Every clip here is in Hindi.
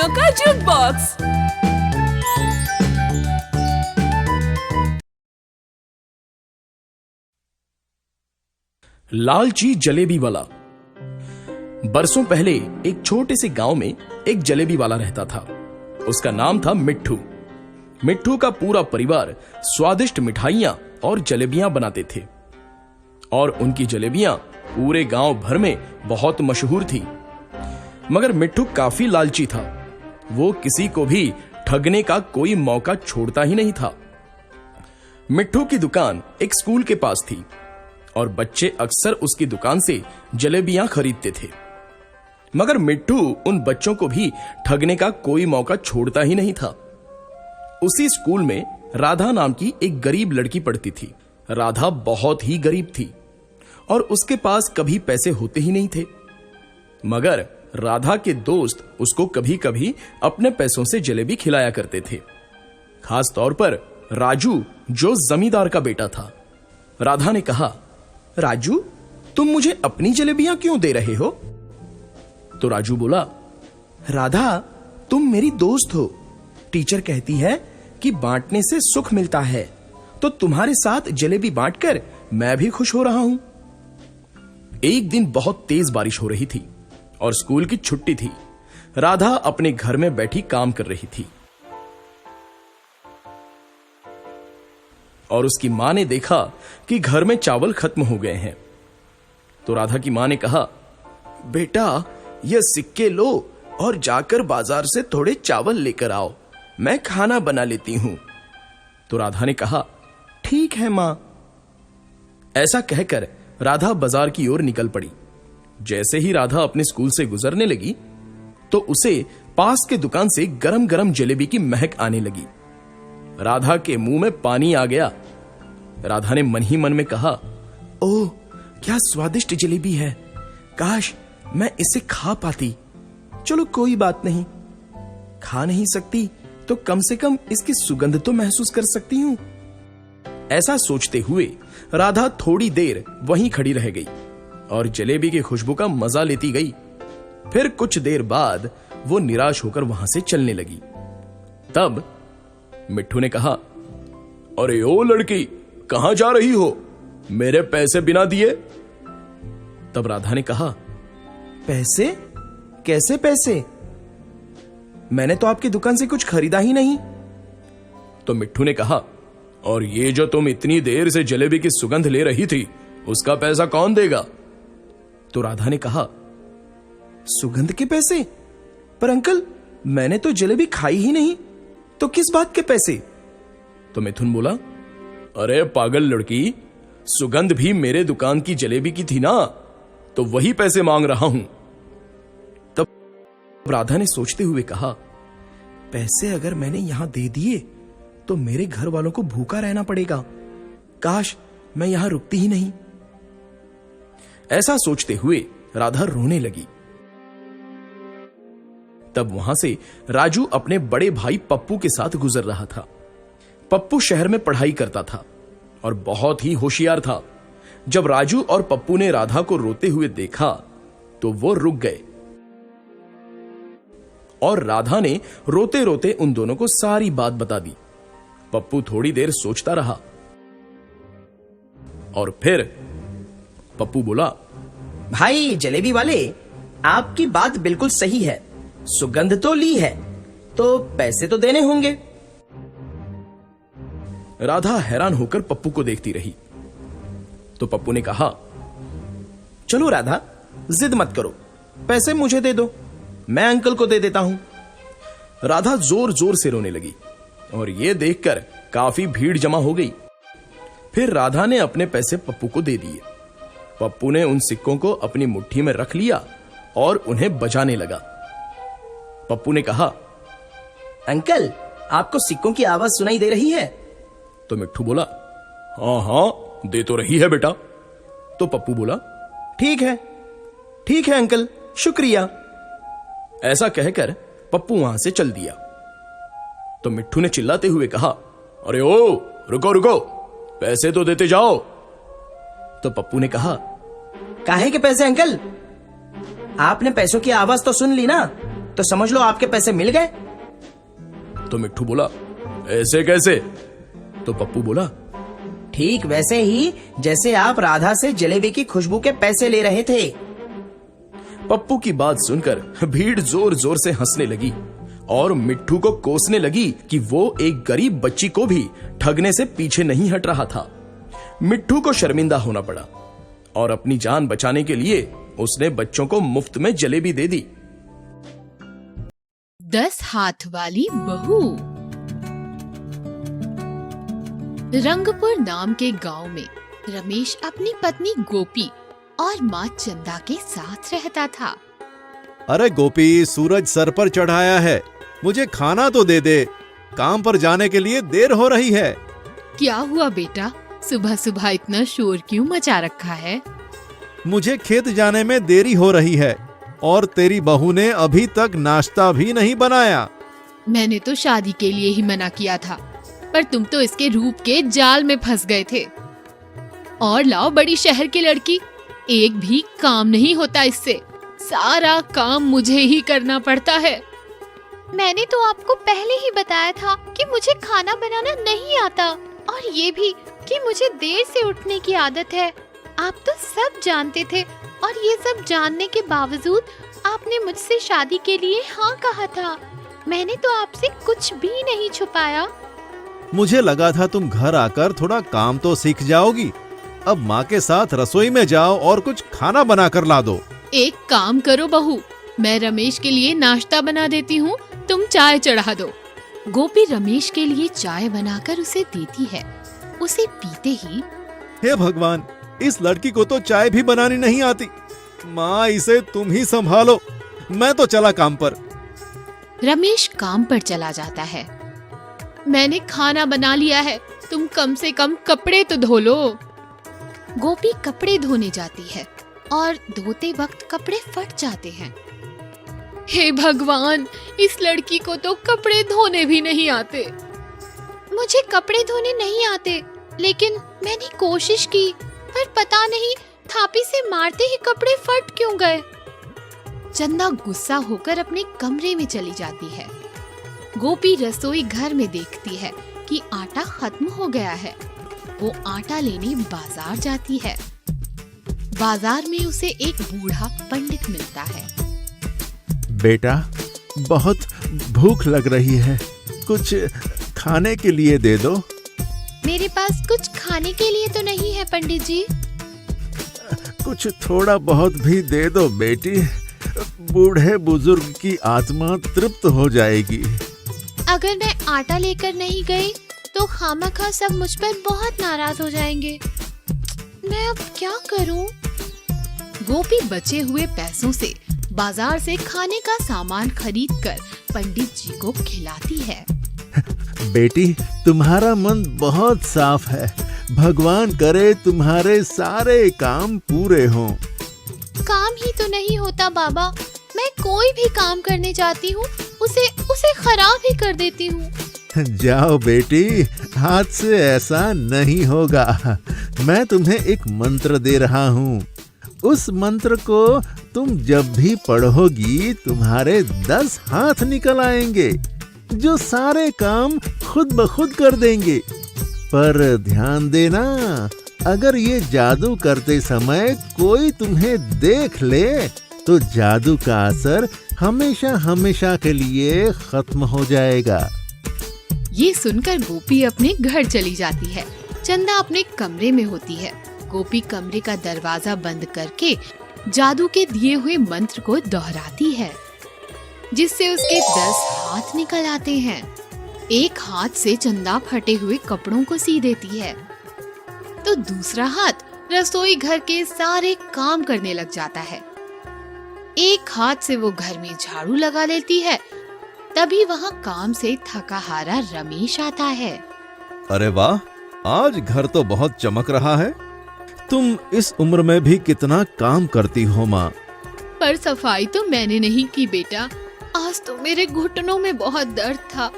कहानियों का जुक बॉक्स। लालची जलेबी वाला। बरसों पहले एक छोटे से गांव में एक जलेबी वाला रहता था। उसका नाम था मिट्ठू। मिट्ठू का पूरा परिवार स्वादिष्ट मिठाइयां और जलेबियां बनाते थे और उनकी जलेबियां पूरे गांव भर में बहुत मशहूर थी। मगर मिट्ठू काफी लालची था। वो किसी को भी ठगने का कोई मौका छोड़ता ही नहीं था। मिट्ठू की दुकान एक स्कूल के पास थी और बच्चे अक्सर उसकी दुकान से जलेबियां खरीदते थे। मगर मिट्ठू उन बच्चों को भी ठगने का कोई मौका छोड़ता ही नहीं था। उसी स्कूल में राधा नाम की एक गरीब लड़की पढ़ती थी। राधा बहुत ही गरीब थी और उसके पास कभी पैसे होते ही नहीं थे। मगर राधा के दोस्त उसको कभी कभी अपने पैसों से जलेबी खिलाया करते थे, खास तौर पर राजू जो जमींदार का बेटा था। राधा ने कहा, राजू, तुम मुझे अपनी जलेबियां क्यों दे रहे हो? तो राजू बोला, राधा, तुम मेरी दोस्त हो। टीचर कहती है कि बांटने से सुख मिलता है, तो तुम्हारे साथ जलेबी बांटकर मैं भी खुश हो रहा हूं। एक दिन बहुत तेज बारिश हो रही थी और स्कूल की छुट्टी थी। राधा अपने घर में बैठी काम कर रही थी और उसकी मां ने देखा कि घर में चावल खत्म हो गए हैं। तो राधा की मां ने कहा, बेटा, ये सिक्के लो और जाकर बाजार से थोड़े चावल लेकर आओ, मैं खाना बना लेती हूं। तो राधा ने कहा, ठीक है मां। ऐसा कहकर राधा बाजार की ओर निकल पड़ी। जैसे ही राधा अपने स्कूल से गुजरने लगी तो उसे पास के दुकान से गरम गरम जलेबी की महक आने लगी। राधा के मुंह में पानी आ गया। राधा ने मन ही मन में कहा, ओह, क्या स्वादिष्ट जलेबी है, काश मैं इसे खा पाती। चलो कोई बात नहीं, खा नहीं सकती तो कम से कम इसकी सुगंध तो महसूस कर सकती हूं। ऐसा सोचते हुए राधा थोड़ी देर वहीं खड़ी रह गई और जलेबी की खुशबू का मजा लेती गई। फिर कुछ देर बाद वो निराश होकर वहां से चलने लगी। तब मिट्ठू ने कहा, अरे ओ लड़की, कहां जा रही हो? मेरे पैसे बिना दिए? तब राधा ने कहा, पैसे? कैसे पैसे? मैंने तो आपकी दुकान से कुछ खरीदा ही नहीं। तो मिट्ठू ने कहा, और ये जो तुम इतनी देर से जलेबी की सुगंध ले रही थी, उसका पैसा कौन देगा? तो राधा ने कहा, सुगंध के पैसे? पर अंकल, मैंने तो जलेबी खाई ही नहीं, तो किस बात के पैसे? तो मिथुन बोला, अरे पागल लड़की, सुगंध भी मेरे दुकान की जलेबी की थी ना, तो वही पैसे मांग रहा हूं। तब राधा ने सोचते हुए कहा, पैसे अगर मैंने यहां दे दिए तो मेरे घर वालों को भूखा रहना पड़ेगा। काश मैं यहां रुकती ही नहीं। ऐसा सोचते हुए राधा रोने लगी। तब वहां से राजू अपने बड़े भाई पप्पू के साथ गुजर रहा था। पप्पू शहर में पढ़ाई करता था और बहुत ही होशियार था। जब राजू और पप्पू ने राधा को रोते हुए देखा तो वो रुक गए और राधा ने रोते रोते उन दोनों को सारी बात बता दी। पप्पू थोड़ी देर सोचता रहा और फिर पप्पू बोला, भाई जलेबी वाले, आपकी बात बिल्कुल सही है। सुगंध तो ली है तो पैसे तो देने होंगे। राधा हैरान होकर पप्पू को देखती रही। तो पप्पू ने कहा, चलो राधा, जिद मत करो, पैसे मुझे दे दो, मैं अंकल को दे देता हूं। राधा जोर जोर से रोने लगी और यह देखकर काफी भीड़ जमा हो गई। फिर राधा ने अपने पैसे पप्पू को दे दिए। पप्पू ने उन सिक्कों को अपनी मुट्ठी में रख लिया और उन्हें बजाने लगा। पप्पू ने कहा, अंकल, आपको सिक्कों की आवाज सुनाई दे रही है? तो मिट्ठू बोला, हाँ हाँ, दे तो रही है बेटा। तो पप्पू बोला, ठीक है अंकल, शुक्रिया। ऐसा कहकर पप्पू वहां से चल दिया। तो मिट्ठू ने चिल्लाते हुए कहा, अरे ओ, रुको रुको, पैसे तो देते जाओ। तो पप्पू ने कहा, काहे के पैसे अंकल? आपने पैसों की आवाज तो सुन ली ना, तो समझ लो आपके पैसे मिल गए। तो मिट्ठू बोला, ऐसे कैसे? तो पप्पू बोला, ठीक वैसे ही जैसे आप राधा से जलेबी की खुशबू के पैसे ले रहे थे। पप्पू की बात सुनकर भीड़ जोर जोर से हंसने लगी और मिट्ठू को कोसने लगी कि वो एक गरीब बच्ची को भी ठगने से पीछे नहीं हट रहा था। मिट्ठू को शर्मिंदा होना पड़ा और अपनी जान बचाने के लिए उसने बच्चों को मुफ्त में जलेबी दे दी। 10 हाथ वाली बहू। रंगपुर नाम के गांव में रमेश अपनी पत्नी गोपी और माँ चंदा के साथ रहता था। अरे गोपी, सूरज सर पर चढ़ाया है, मुझे खाना तो दे दे, काम पर जाने के लिए देर हो रही है। क्या हुआ बेटा, सुबह सुबह इतना शोर क्यों मचा रखा है? मुझे खेत जाने में देरी हो रही है और तेरी बहू ने अभी तक नाश्ता भी नहीं बनाया। मैंने तो शादी के लिए ही मना किया था, पर तुम तो इसके रूप के जाल में फंस गए थे। और लाओ बड़ी शहर की लड़की, एक भी काम नहीं होता इससे, सारा काम मुझे ही करना पड़ता है। मैंने तो आपको पहले ही बताया था कि मुझे खाना बनाना नहीं आता, और ये भी कि मुझे देर से उठने की आदत है। आप तो सब जानते थे, और ये सब जानने के बावजूद आपने मुझसे शादी के लिए हाँ कहा था। मैंने तो आपसे कुछ भी नहीं छुपाया। मुझे लगा था तुम घर आकर थोड़ा काम तो सीख जाओगी। अब माँ के साथ रसोई में जाओ और कुछ खाना बना कर ला दो। एक काम करो बहू, मैं रमेश के लिए नाश्ता बना देती हूँ, तुम चाय चढ़ा दो। गोपी रमेश के लिए चाय बनाकर उसे देती है। उसे पीते ही, हे भगवान, इस लड़की को तो चाय भी बनानी नहीं आती। माँ, इसे तुम ही संभालो, मैं तो चला काम पर। रमेश काम पर चला जाता है। मैंने खाना बना लिया है, तुम कम से कम कपड़े तो धो लो। गोपी कपड़े धोने जाती है और धोते वक्त कपड़े फट जाते हैं। हे भगवान, इस लड़की को तो कपड़े धोने भी नहीं आते। मुझे कपड़े धोने नहीं आते, लेकिन मैंने कोशिश की, पर पता नहीं थापी से मारते ही कपड़े फट क्यों गए। चंदा गुस्सा होकर अपने कमरे में चली जाती है। गोपी रसोई घर में देखती है कि आटा खत्म हो गया है। वो आटा लेने बाजार जाती है। बाजार में उसे एक बूढ़ा पंडित मिलता है। बेटा, बहुत भूख लग रही है, कुछ खाने के लिए दे दो। मेरे पास कुछ खाने के लिए तो नहीं है पंडित जी। कुछ थोड़ा बहुत भी दे दो बेटी, बूढ़े बुजुर्ग की आत्मा तृप्त हो जाएगी। अगर मैं आटा लेकर नहीं गई तो खामखा सब मुझ पर बहुत नाराज हो जाएंगे। मैं अब क्या करूं? गोपी बचे हुए पैसों से बाजार से खाने का सामान खरीदकर पंडित जी को खिलाती है। बेटी, तुम्हारा मन बहुत साफ है, भगवान करे तुम्हारे सारे काम पूरे हों। काम ही तो नहीं होता बाबा, मैं कोई भी काम करने जाती हूँ उसे खराब ही कर देती हूँ। जाओ बेटी, हाथ से ऐसा नहीं होगा। मैं तुम्हें एक मंत्र दे रहा हूँ। उस मंत्र को तुम जब भी पढ़ोगी तुम्हारे 10 हाथ निकल आएंगे, जो सारे काम खुद ब खुद कर देंगे। पर ध्यान देना, अगर ये जादू करते समय कोई तुम्हें देख ले तो जादू का असर हमेशा हमेशा के लिए खत्म हो जाएगा। ये सुनकर गोपी अपने घर चली जाती है। चंदा अपने कमरे में होती है। गोपी कमरे का दरवाजा बंद करके जादू के दिए हुए मंत्र को दोहराती है, जिससे उसके 10 हाथ निकल आते हैं। एक हाथ से चंदा फटे हुए कपड़ों को सी देती है, तो दूसरा हाथ रसोई घर के सारे काम करने लग जाता है। एक हाथ से वो घर में झाड़ू लगा लेती है। तभी वहाँ काम से थका हारा रमेश आता है। अरे वाह, आज घर तो बहुत चमक रहा है। तुम इस उम्र में भी कितना काम करती हो माँ। पर सफाई तो मैंने नहीं की बेटा, आज तो मेरे घुटनों में बहुत दर्द था।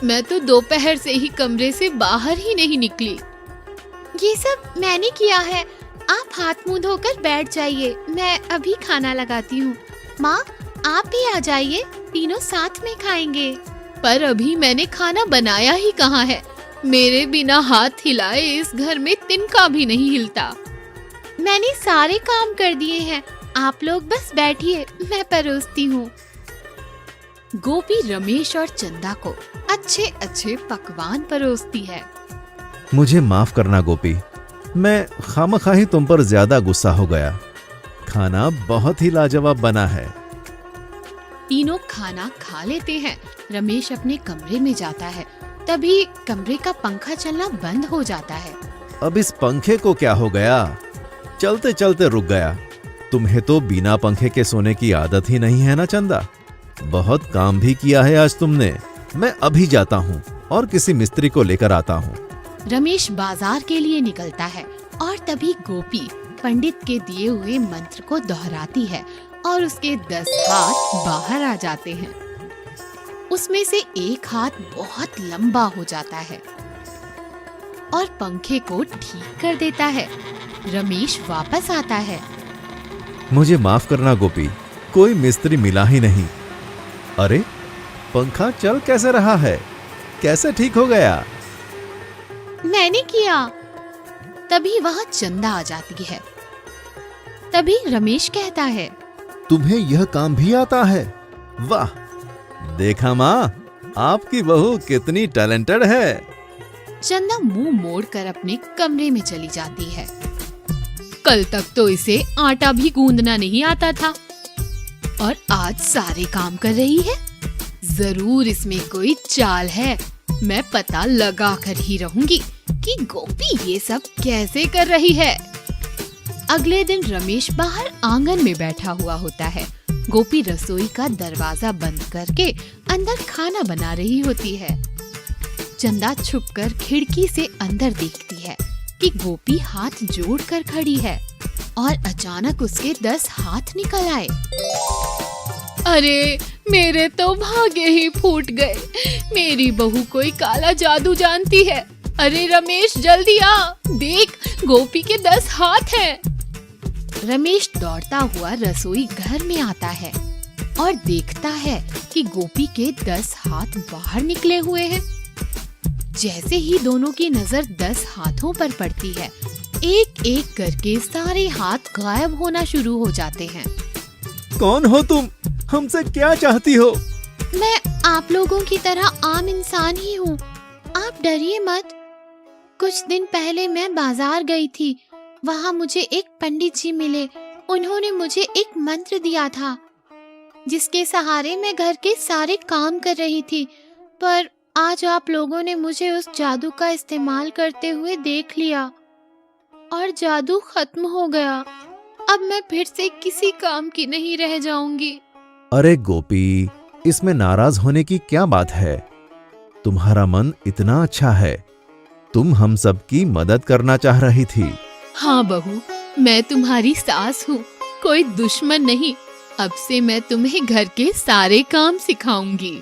मैं तो दोपहर से ही कमरे से बाहर ही नहीं निकली। ये सब मैंने किया है, आप हाथ मुंह धोकर बैठ जाइए, मैं अभी खाना लगाती हूँ। माँ, आप भी आ जाइए, तीनों साथ में खाएंगे। पर अभी मैंने खाना बनाया ही कहाँ है। मेरे बिना हाथ हिलाए इस घर में तिनका भी नहीं हिलता। मैंने सारे काम कर दिए हैं, आप लोग बस बैठिए, मैं परोसती हूँ। गोपी रमेश और चंदा को अच्छे अच्छे पकवान परोसती है। मुझे माफ करना गोपी, मैं खामखाही तुम पर ज्यादा गुस्सा हो गया। खाना बहुत ही लाजवाब बना है। तीनों खाना खा लेते हैं। रमेश अपने कमरे में जाता है, तभी कमरे का पंखा चलना बंद हो जाता है। अब इस पंखे को क्या हो गया? चलते चलते रुक गया। तुम्हें तो बिना पंखे के सोने की आदत ही नहीं है ना चंदा। बहुत काम भी किया है आज तुमने। मैं अभी जाता हूँ और किसी मिस्त्री को लेकर आता हूँ। रमेश बाजार के लिए निकलता है और तभी गोपी पंडित के दिए हुए मंत्र को दोहराती है और उसके 10 हाथ बाहर आ जाते हैं। उसमें से एक हाथ बहुत लंबा हो जाता है और पंखे को ठीक कर देता है। रमेश वापस आता है। मुझे माफ करना गोपी, कोई मिस्त्री मिला ही नहीं। अरे पंखा चल कैसे रहा है? कैसे ठीक हो गया? मैंने किया। तभी वहाँ चंदा आ जाती है। तभी रमेश कहता है, तुम्हें यह काम भी आता है? वाह! देखा माँ, आपकी बहू कितनी टैलेंटेड है। चंदा मुंह मोड़कर अपने कमरे में चली जाती है। कल तक तो इसे आटा भी गूंदना नहीं आता था और आज सारे काम कर रही है। जरूर इसमें कोई चाल है। मैं पता लगा कर ही रहूंगी कि गोपी ये सब कैसे कर रही है। अगले दिन रमेश बाहर आंगन में बैठा हुआ होता है। गोपी रसोई का दरवाजा बंद करके अंदर खाना बना रही होती है। चंदा छुपकर खिड़की से अंदर देखती है कि गोपी हाथ जोड़कर खड़ी है और अचानक उसके 10 हाथ निकल आए। अरे मेरे तो भागे ही फूट गए। मेरी बहू कोई काला जादू जानती है। अरे रमेश जल्दी आ, देख गोपी के 10 हाथ हैं। रमेश दौड़ता हुआ रसोई घर में आता है और देखता है कि गोपी के 10 हाथ बाहर निकले हुए हैं। जैसे ही दोनों की नजर 10 हाथों पर पड़ती है, एक एक करके सारे हाथ गायब होना शुरू हो जाते हैं। कौन हो तुम? हमसे क्या चाहती हो? मैं आप लोगों की तरह आम इंसान ही हूँ, आप डरिए मत। कुछ दिन पहले मैं बाजार गई थी, वहाँ मुझे एक पंडित जी मिले। उन्होंने मुझे एक मंत्र दिया था जिसके सहारे मैं घर के सारे काम कर रही थी, पर आज आप लोगों ने मुझे उस जादू का इस्तेमाल करते हुए देख लिया और जादू खत्म हो गया। अब मैं फिर से किसी काम की नहीं रह जाऊंगी। अरे गोपी, इसमें नाराज होने की क्या बात है? तुम्हारा मन इतना अच्छा है। तुम हम सब की मदद करना चाह रही थी। हाँ बहू, मैं तुम्हारी सास हूँ, कोई दुश्मन नहीं। अब से मैं तुम्हें घर के सारे काम सिखाऊंगी।